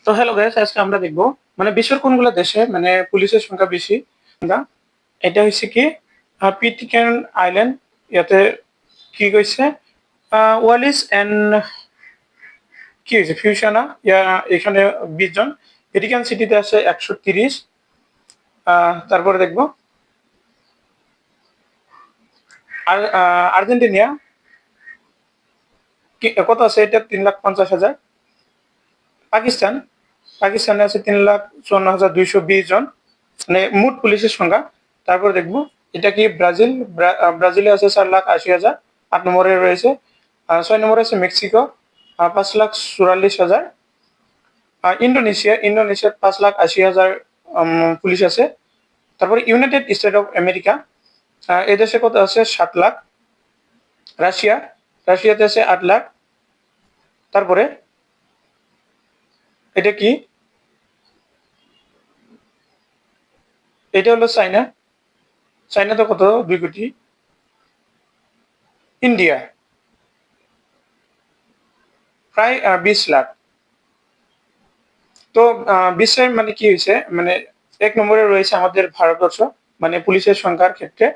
তো hello guys, আজকে আমরা দেখব মানে বিশ্বের কোনগুলো দেশে মানে পুলিশের সংখ্যা বেশি। না, এটা হচ্ছে কি পিটিকেন আইল্যান্ড। ইয়াতে কি কইছে ওয়ালিস এন্ড কি হয়েছে ফিউশনা, ইয়া এখানে 20 জন। ভ্যাটিকান সিটিতে আছে 130। তারপরে দেখব আর আর্জেন্টিনা কত আছে, এটা 3,50,000। পাকিস্তান পাকিস্তানে আছে 3,54,220 জন, মানে মোট পুলিশের সংখ্যা। তারপর দেখবো এটা কি ব্রাজিল, ব্রাজিলে আছে 4,80,000, 8 নম্বরে রয়েছে। 6 নম্বরে আছে মেক্সিকো, 5,44,000। ইন্দোনেশিয়ার 5,80,000 পুলিশ আছে। তারপরে ইউনাইটেড স্টেট অফ আমেরিকা, এই দেশে কত আছে 7 লাখ। রাশিয়াতে আছে 8 লাখ। তারপরে এটা কি, এটা হলো চাইনাতে কত 2 কোটি। ইন্ডিয়া প্রায় 20 লাখ। তো বিশ্বের মানে কি হয়েছে, মানে 1 নম্বরে রয়েছে আমাদের ভারতবর্ষ, মানে পুলিশের সংখ্যার ক্ষেত্রে।